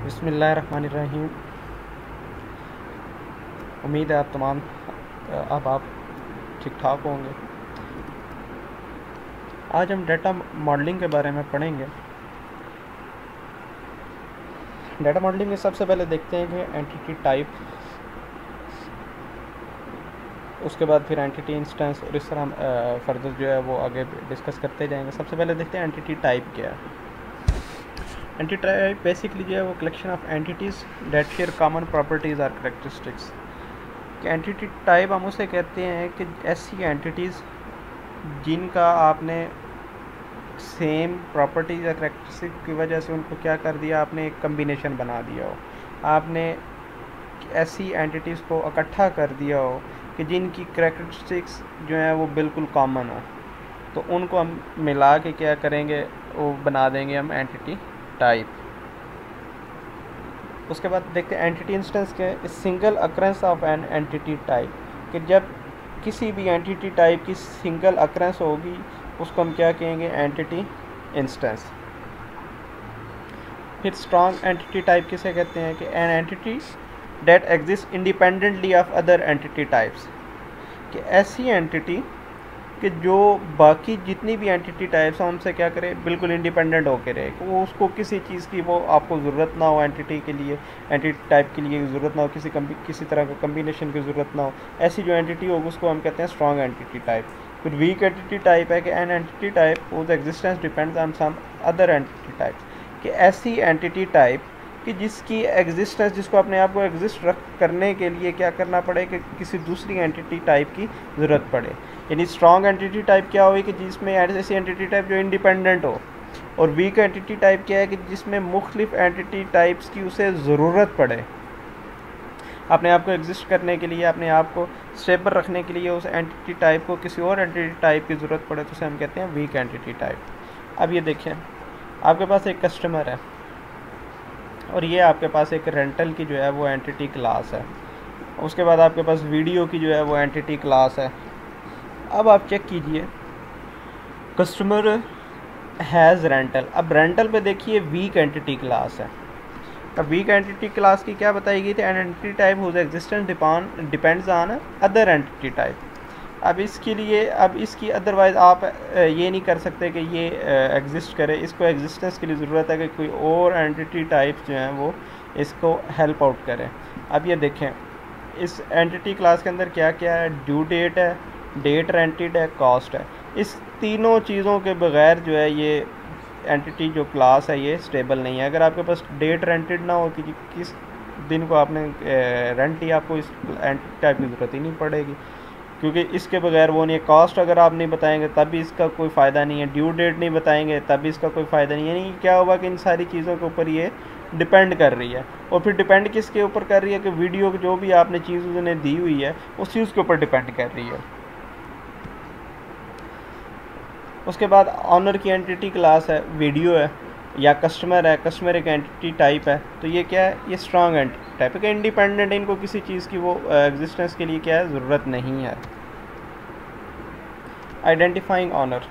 बिस्मिल्लाहिर्रहमानिर्रहीम। उम्मीद है आप ठीक ठाक होंगे। आज हम डाटा मॉडलिंग के बारे में पढ़ेंगे। डाटा मॉडलिंग में सबसे पहले देखते हैं कि एंटिटी टाइप, उसके बाद फिर एंटिटी इंस्टेंस, और इस तरह हम फर्दर जो है वो आगे डिस्कस करते जाएंगे। सबसे पहले देखते हैं एंटिटी टाइप क्या है। एंटिटी टाइप बेसिकली जो है वो collection of entities that share common properties और कैरेक्टरिस्टिक्स। कि एंटिटी टाइप हम उसे कहते हैं कि ऐसी एंटिटीज़ जिनका आपने सेम प्रॉपर्टीज़ या करेक्टरिस्टिक की वजह से उनको क्या कर दिया, आपने एक कम्बिनेशन बना दिया हो, आपने ऐसी एंटिटीज़ को इकट्ठा कर दिया हो कि जिनकी करेक्टरिस्टिक्स जो हैं वो बिल्कुल कॉमन हो, तो उनको हम मिला के क्या करेंगे, वो बना देंगे हम एंटिटी टाइप। उसके बाद देखते हैं एंटिटी इंस्टेंस के single occurrence of an entity type, कि जब किसी भी एंटिटी टाइप की सिंगल अकरेंस होगी उसको हम क्या कहेंगे, एंटिटी इंस्टेंस। फिर स्ट्रॉन्ग एंटिटी टाइप किसे कहते हैं, कि an entity that exist independently of other entity types, कि ऐसी एंटिटी कि जो बाकी जितनी भी एंटिटी टाइप्स हैं उनसे क्या करे, बिल्कुल इंडिपेंडेंट होकर रहे, कि वो उसको किसी चीज़ की वो आपको ज़रूरत ना हो, एंटिटी के लिए, एंटिटी टाइप के लिए ज़रूरत ना हो, किसी तरह का कम्बिनेशन की ज़रूरत ना हो। ऐसी जो एंटिटी होगी उसको हम कहते हैं स्ट्रॉन्ग एंटिटी टाइप। फिर वीक एंटिटी टाइप है कि an entity type whose existence depends on some other entity types, कि ऐसी एंटिटी टाइप कि जिसकी एग्जिस्टेंस, जिसको अपने आप को एग्जिस्ट करने के लिए क्या करना पड़े, कि किसी दूसरी एंटिटी टाइप की ज़रूरत पड़े। यानी स्ट्रॉन्ग एंटिटी टाइप क्या हुई, कि जिसमें ऐसी एंटिटी टाइप जो इंडिपेंडेंट हो। और वीक एंटिटी टाइप क्या है, कि जिसमें मुख्तलिफ एंटिटी टाइप्स की उसे ज़रूरत पड़े अपने आप को एग्जिस्ट करने के लिए, अपने आप को स्टेबल रखने के लिए, उस एंटिटी टाइप को किसी और एंटिटी टाइप की ज़रूरत पड़े, तो उसे हम कहते हैं वीक एंटिटी टाइप। अब ये देखें, आपके पास एक कस्टमर है और ये आपके पास एक रेंटल की जो है वो एंटिटी क्लास है। उसके बाद आपके पास वीडियो की जो है वो एंटिटी क्लास है। अब आप चेक कीजिए, कस्टमर हैज़ रेंटल। अब रेंटल पे देखिए वीक एंटिटी क्लास है। अब वीक एंटिटी क्लास की क्या बताई गई थी, an entity type whose existence depends on other entity type. अब इसके लिए, अब इसकी अदरवाइज़ आप ये नहीं कर सकते कि ये एग्जिस्ट करे, इसको एग्जिस्टेंस के लिए ज़रूरत है कि कोई और एंटिटी टाइप जो हैं वो इसको हेल्प आउट करें। अब ये देखें, इस एंटिटी क्लास के अंदर क्या क्या है, ड्यू डेट है, डेट रेंटेड है, कॉस्ट है। इस तीनों चीज़ों के बगैर जो है ये एंटिटी जो क्लास है ये स्टेबल नहीं है। अगर आपके पास डेट रेंटेड ना हो कि किस दिन को आपने रेंट लिया, आपको इस एंटिटी टाइप की ज़रूरत ही नहीं पड़ेगी, क्योंकि इसके बगैर वो नहीं है। कॉस्ट अगर आप नहीं बताएंगे तब भी इसका कोई फ़ायदा नहीं है, ड्यू डेट नहीं बताएंगे तब भी इसका कोई फ़ायदा नहीं है। यानी क्या होगा कि इन सारी चीज़ों के ऊपर ये डिपेंड कर रही है। और फिर डिपेंड किसके ऊपर कर रही है, कि वीडियो जो भी आपने चीज़ उन्हें दी हुई है उस चीज़ के ऊपर डिपेंड कर रही है। उसके बाद ऑनर की एंटिटी क्लास है, वीडियो है या कस्टमर है, कस्टमर एक एंटिटी टाइप है, तो ये क्या है, ये स्ट्रॉन्ग एंटिटी टाइप है कि इंडिपेंडेंट है, इनको किसी चीज़ की वो एग्जिस्टेंस के लिए क्या है, ज़रूरत नहीं है। Identifying owner,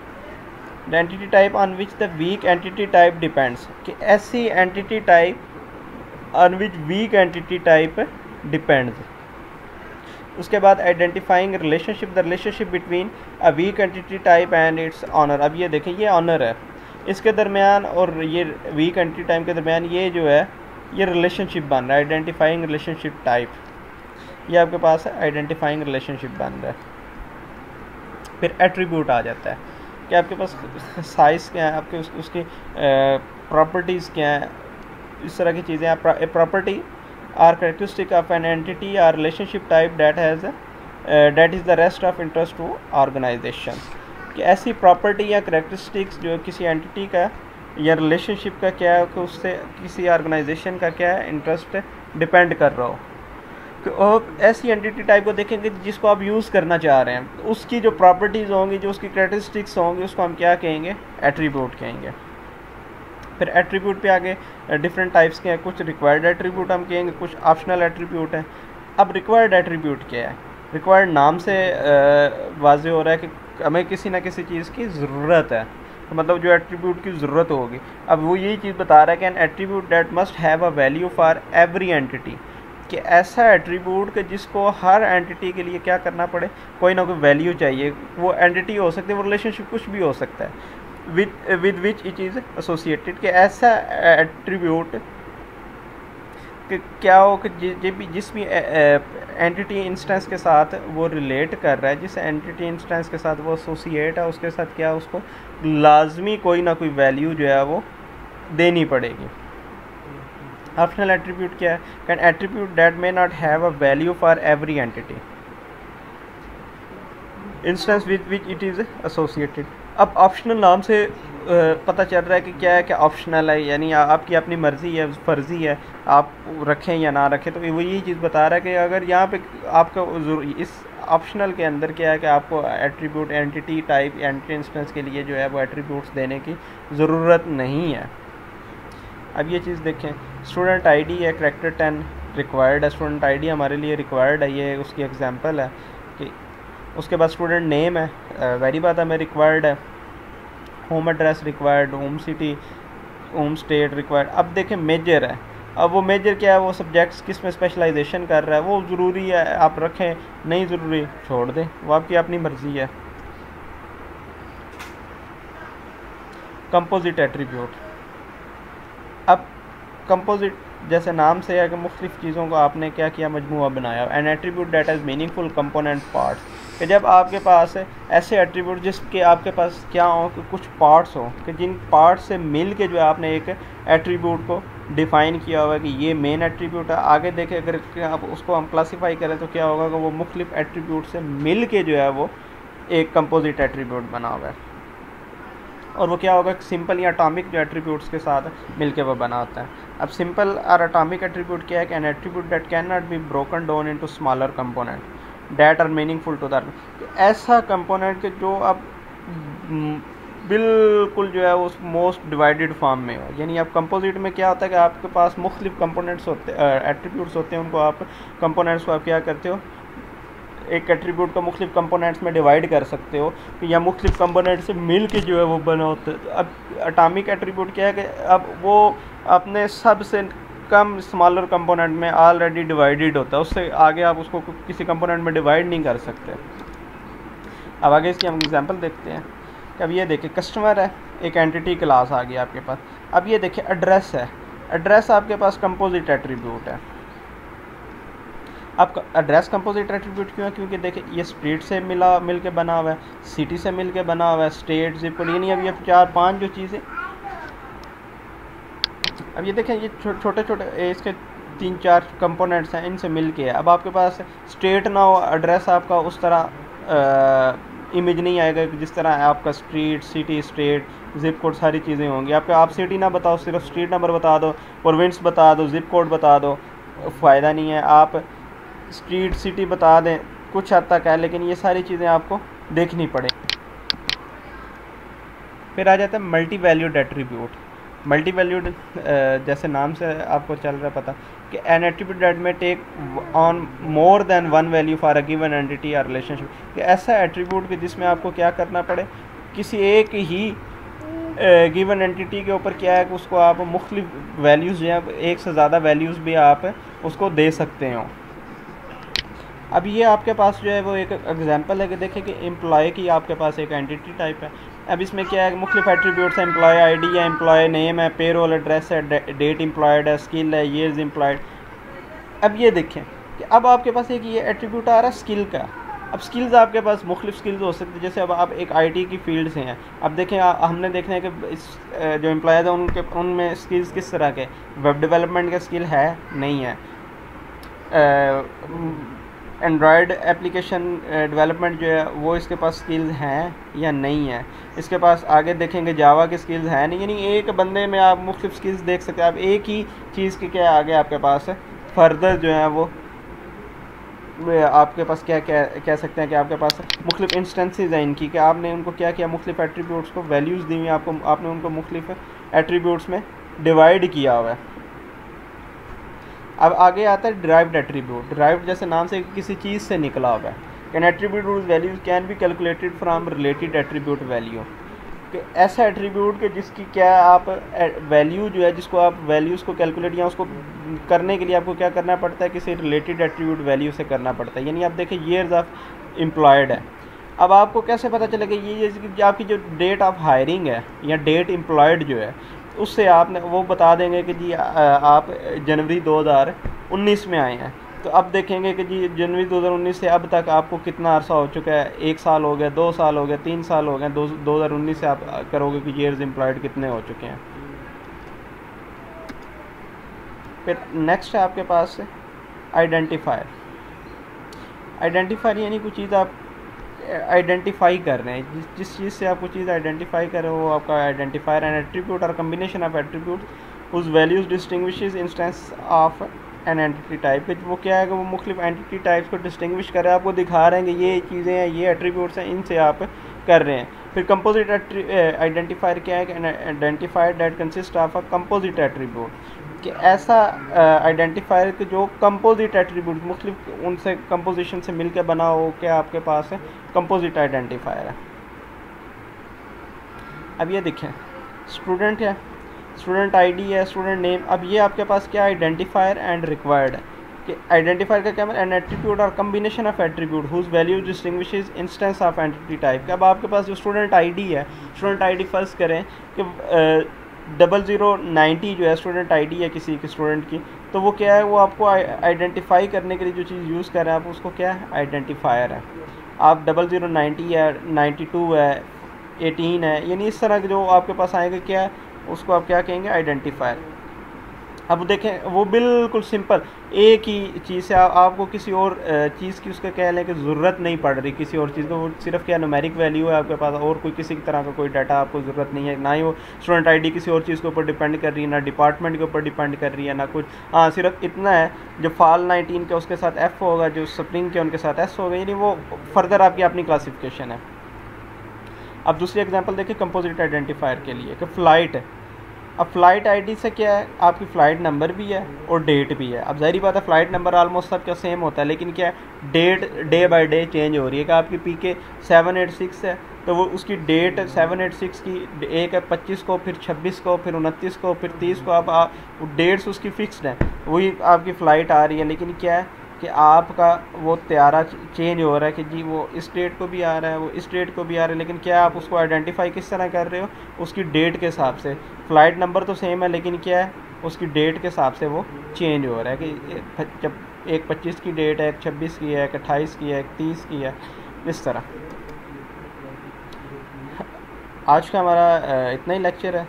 the entity type on which the weak entity type depends, कि ऐसी entity type on which weak entity type depends. उसके बाद identifying relationship, the relationship between a weak entity type and its owner. अब ये देखें, ये honour है, इसके दरमियान और ये वीक एंटिटी टाइप के दरमियान ये जो है ये रिलेशनशिप बन रहा है, आइडेंटिफाइंग रिलेशनशिप टाइप। ये आपके पास आइडेंटिफाइंग रिलेशनशिप बन रहा है। फिर एट्रीब्यूट आ जाता है कि आपके पास साइज़ क्या है, आपके उसकी प्रॉपर्टीज़ क्या है, इस तरह की चीज़ें। आप property or characteristic of an entity or relationship type that is the rest of interest to organization, कि ऐसी प्रॉपर्टी या कैरेक्टरिस्टिक्स जो किसी एंटिटी का या रिलेशनशिप का क्या है, कि उससे किसी ऑर्गेनाइजेशन का क्या है, इंटरेस्ट डिपेंड कर रहा हो। और ऐसी एंटिटी टाइप को देखेंगे जिसको आप यूज़ करना चाह रहे हैं, तो उसकी जो प्रॉपर्टीज़ होंगी, जो उसकी कैरेक्टरिस्टिक्स होंगी, उसको हम क्या कहेंगे, एट्रीब्यूट कहेंगे। फिर एट्रीब्यूट पे आगे डिफरेंट टाइप्स के हैं, कुछ रिक्वायर्ड एट्रीब्यूट हम कहेंगे, कुछ ऑप्शनल एट्रीब्यूट हैं। अब रिक्वायर्ड एट्रीब्यूट क्या है, रिक्वायर्ड नाम से वाज़ेह हो रहा है कि हमें किसी ना किसी चीज़ की ज़रूरत है, तो मतलब जो एट्रीब्यूट की ज़रूरत होगी। अब वो यही चीज़ बता रहा है कि an attribute that must have a value for every entity, कि ऐसा एट्रीब्यूट कि जिसको हर एंटिटी के लिए क्या करना पड़े, कोई ना कोई वैल्यू चाहिए। वो एंटिटी हो सकती है, वो रिलेशनशिप कुछ भी हो सकता है, with which it is associated, कि ऐसा एट्रीब्यूट कि क्या हो कि जिस भी एंटिटी इंस्टेंस के साथ वो रिलेट कर रहा है, जिस एंटिटी इंस्टेंस के साथ वो एसोसिएट है, उसके साथ क्या उसको लाजमी कोई ना कोई वैल्यू जो है वो देनी पड़ेगी। ऑप्शनल एट्रीब्यूट क्या है? Can attribute that may not have a value for every entity instance with which it is associated. अब ऑप्शनल नाम से पता चल रहा है कि क्या है कि ऑप्शनल है, यानी आपकी अपनी मर्ज़ी है, फर्जी है, आप रखें या ना रखें। तो वो यही चीज़ बता रहा है कि अगर यहाँ पे आपका इस ऑप्शनल के अंदर क्या है कि आपको attribute entity type entity instance के लिए जो है वो एट्रीब्यूट्स देने की ज़रूरत नहीं है। अब ये चीज़ देखें, स्टूडेंट आईडी है, करैक्टर 10 रिक्वायर्ड है, स्टूडेंट आईडी हमारे लिए रिक्वायर्ड है, ये उसकी एग्जांपल है। कि उसके बाद स्टूडेंट नेम है, वेरी बात है, मैं रिक्वायर्ड है, home address required, home city, home state required. अब देखें मेजर है, अब वो मेजर क्या है, वो सब्जेक्ट्स किस में स्पेशलाइजेशन कर रहा है, वो ज़रूरी है आप रखें, नहीं ज़रूरी छोड़ दें, वो आपकी अपनी मर्ज़ी है। कंपोजिट एट्रीब्यूट, अब कंपोजिट जैसे नाम से है कि मुख्तलिफ़ चीज़ों को आपने क्या किया, मजमूआ बनाया। N attribute that has meaningful component parts, कि जब आपके पास ऐसे एट्रीब्यूट जिसके आपके पास क्या हो कि कुछ पार्ट्स हो, कि जिन पार्ट्स से मिल के जो है आपने एक एट्रीब्यूट को डिफ़ाइन किया हुआ है कि ये मेन एट्रीब्यूट है। आगे देखें अगर आप उसको हम क्लासीफाई करें तो क्या होगा कि वो मुख्तलिफ़ एट्रीब्यूट से मिल के जो है वो एक कंपोजिट एट्रीब्यूट बना हुआ है। और वो क्या होगा, सिंपल या अटॉमिक जो एट्रीब्यूट्स के साथ मिलके वो बना होता है। अब सिंपल और अटॉमिक एट्रीब्यूट क्या है कि an attribute that can not be broken down into smaller component that are meaningful to that, ऐसा कंपोनेंट के जो अब बिल्कुल जो है उस मोस्ट डिवाइडेड फॉर्म में हो। यानी अब कंपोजिट में क्या होता है कि आपके पास मुख्तलिफ कंपोनेंट्स होते एट्रीब्यूट्स होते हैं, उनको आप कंपोनेंट्स को आप क्या करते हो, एक एट्रीब्यूट को मुख्तलिफ कंपोनेंट्स में डिवाइड कर सकते हो, या मुख्तलिफ कंपोनेंट से मिल के जो है वो बना होता है। अब अटॉमिक एट्रीब्यूट क्या है कि अब वो अपने सबसे कम स्मॉलर कंपोनेंट में ऑलरेडी डिवाइडेड होता है, उससे आगे आप उसको किसी कंपोनेंट में डिवाइड नहीं कर सकते। अब आगे इसकी हम एग्जांपल देखते हैं कि अब ये देखिए कस्टमर है, एक एंटिटी क्लास आ गई आपके पास। अब ये देखिए एड्रेस है, एड्रेस आपके पास कंपोजिट एट्रीब्यूट है। अब एड्रेस कंपोजिट एट्रीब्यूट क्यों है? क्योंकि देखिए ये स्ट्रीट से मिल के बना हुआ है, सिटी से मिल के बना हुआ है, स्टेट, जिप कोड, यानी अब ये 4-5 जो चीज़ें, अब ये देखें ये छोटे छोटे इसके 3-4 कंपोनेंट्स हैं, इनसे मिल के है। अब आपके पास स्टेट ना हो, एड्रेस आपका उस तरह इमेज नहीं आएगा कि जिस तरह आपका street, city, state, zip code सारी चीज़ें होंगी। आप सिटी ना बताओ, सिर्फ स्ट्रीट नंबर बता दो, प्रोविंस बता दो, जिप कोड बता दो, फ़ायदा नहीं है। आप स्ट्रीट, सिटी बता दें कुछ हद तक है, लेकिन ये सारी चीज़ें आपको देखनी पड़े। फिर आ जाता है multi valued attribute. Multi valued जैसे नाम से आपको चल रहा है पता कि an attribute that may take on more than one value for a given entity और रिलेशनशिप, कि ऐसा एट्रीब्यूट कि जिसमें आपको क्या करना पड़े, किसी एक ही गिवन एंटिटी के ऊपर क्या है कि उसको आप मुख्तलिफ वैल्यूज़ जो है, एक से ज़्यादा वैल्यूज़ भी आप उसको दे सकते हो। अब ये आपके पास जो है वो एक एग्जांपल है कि देखिए कि एम्प्लॉय की आपके पास एक एंटिटी टाइप है। अब इसमें क्या है, मुख्तलिफ एट्रीब्यूट्स हैं, एम्प्लॉय आईडी है, एम्प्लॉय नेम है, पेरोल एड्रेस है, डेट एम्प्लॉयड है, स्किल है, ईयर्स एम्प्लॉयड। अब ये देखें कि अब आपके पास एक ये एट्रीब्यूट आ रहा है स्किल का। अब स्किल्स आपके पास मुख्तलिफ स्किल्स हो सकती है, जैसे अब आप एक आईटी की फील्ड से हैं। अब देखें हमने देखना है कि इस जो एम्प्लॉयज़ हैं उनमें स्किल्स किस तरह के, वेब डेवलपमेंट का स्किल है, नहीं है, एंड्रॉयड एप्लीकेशन डेवलपमेंट जो है वो इसके पास स्किल्स हैं या नहीं है। इसके पास आगे देखेंगे जावा के स्किल्स हैं नहीं, यानी एक बंदे में आप मुख्तलिफ स्किल्स देख सकते हैं। आप एक ही चीज़ के क्या आगे आपके पास फर्दर जो है वो आपके पास क्या कह सकते हैं कि आपके पास मुख्तलिफ इंस्टेंसेस हैं इनकी, कि आपने उनको क्या किया, मुख्तलिफ एट्रीब्यूट्स को वैल्यूज़ दी हुई आपने उनको मुख्तलिफ एट्रीब्यूट्स में डिवाइड किया हुआ है। अब आगे आता है डिराइव्ड एट्रीब्यूट। डिराइव्ड जैसे नाम से किसी चीज़ से निकला हुआ है। Can attribute values can be calculated from related attribute value, कि ऐसा एट्रीब्यूट कि जिसकी क्या आप वैल्यू जो है, जिसको आप वैल्यूज़ को कैलकुलेट या उसको करने के लिए आपको क्या करना पड़ता है, किसी रिलेटेड एट्रीब्यूट वैल्यू से करना पड़ता है। यानी आप देखें ईयर्स ऑफ एम्प्लॉयड है, अब आपको कैसे पता चलेगा ये आपकी जो डेट ऑफ हायरिंग है या डेट एम्प्लॉयड जो है, उससे आपने वो बता देंगे कि जी आप जनवरी 2019 में आए हैं। तो अब देखेंगे कि जी जनवरी 2019 से अब तक आपको कितना अरसा हो चुका है, 1 साल हो गया, 2 साल हो गया, 3 साल हो गए, 2019 से आप करोगे कि ईयर्स एम्प्लॉयड कितने हो चुके हैं। फिर नेक्स्ट है आपके पास आइडेंटिफायर। आइडेंटिफायर यानी कोई चीज़ आप आइडेंटिफाई कर रहे हैं, जिस चीज़ से आप कोई चीज़ आइडेंटिफाई कर रहे हो वो आपका identifier. N attribute or combination of attribute उस values distinguishes instance of an entity type के, वो क्या है कि वो मुख्तलिफ एंटिटी टाइप्स को डिस्टिंग्विश कर रहे हैं, आपको दिखा रहे हैं कि ये चीज़ें हैं, ये एट्रीब्यूट्स हैं, इनसे आप कर रहे हैं। फिर कंपोजिट आइडेंटिफायर क्या है कि identifier that consist of a composite attribute, कि ऐसा आइडेंटिफायर कि जो कंपोजिट एट्रीब्यूट मुख्तलिफ उनसे कंपोजिशन से मिलकर बना हो, क्या आपके पास है कंपोजिट आइडेंटिफायर है। अब ये देखें स्टूडेंट है, स्टूडेंट आईडी है, स्टूडेंट नेम। अब ये आपके पास क्या आइडेंटिफायर एंड रिक्वायर्ड है कि आइडेंटिफायर का क्या मतलब an attribute or combination of attribute whose value distinguishes instance of entity type. अब आपके पास जो स्टूडेंट आईडी है, स्टूडेंट आईडी फर्स्ट करें कि 0090 जो है स्टूडेंट आईडी है किसी के स्टूडेंट की, तो वो क्या है, वो आपको आइडेंटिफाई करने के लिए जो चीज़ यूज़ कर रहे हैं आप उसको क्या है आइडेंटिफायर है। आप 0090 है, 92 है, 18 है, यानी इस तरह के जो आपके पास आएंगे क्या है उसको आप क्या कहेंगे आइडेंटिफायर। अब देखें वो बिल्कुल सिंपल एक ही चीज़ से आपको किसी और चीज़ की उसका कह लें कि ज़रूरत नहीं पड़ रही किसी और चीज़ को, वो सिर्फ क्या न्यूमेरिक वैल्यू है आपके पास, और कोई किसी तरह का कोई डाटा आपको ज़रूरत नहीं है, ना ही वो स्टूडेंट आईडी किसी और चीज़ के ऊपर डिपेंड कर रही है, ना डिपार्टमेंट के ऊपर डिपेंड कर रही है, ना कुछ। हाँ सिर्फ इतना है जो फॉल 19 के उसके साथ एफ़ होगा, जो स्प्रिंग के उनके साथ एस होगा, यानी वो फर्दर आपकी अपनी क्लासिफिकेशन है। अब दूसरी एग्जांपल देखिए कंपोजिट आइडेंटिफायर के लिए कि फ़्लाइट है। अब फ़्लाइट आईडी से क्या है आपकी फ़्लाइट नंबर भी है और डेट भी है। अब ज़ाहिर बात है फ़्लाइट नंबर ऑलमोस्ट सबका सेम होता है, लेकिन क्या है date day by day change हो रही है कि आपकी PK 786 है तो वो उसकी डेट 786 की एक है 25 को, फिर 26 को, फिर 29 को, फिर 30 को। आप डेट्स उसकी फ़िक्स्ड है, वही आपकी फ़्लाइट आ रही है, लेकिन क्या है कि आपका वो त्यारा चेंज हो रहा है कि जी वो इस डेट को भी आ रहा है, वो इस डेट को भी आ रहा है, लेकिन क्या आप उसको आइडेंटिफाई किस तरह कर रहे हो उसकी डेट के हिसाब से। फ़्लाइट नंबर तो सेम है, लेकिन क्या है उसकी डेट के हिसाब से वो चेंज हो रहा है कि जब एक 25 की डेट है, एक 26 की है, एक 28 की है, एक 30 की है, इस तरह। आज का हमारा इतना ही लेक्चर है,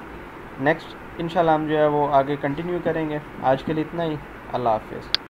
नेक्स्ट इंशाल्लाह हम जो है वो आगे कंटिन्यू करेंगे। आज के लिए इतना ही, अल्लाह हाफ़िज़।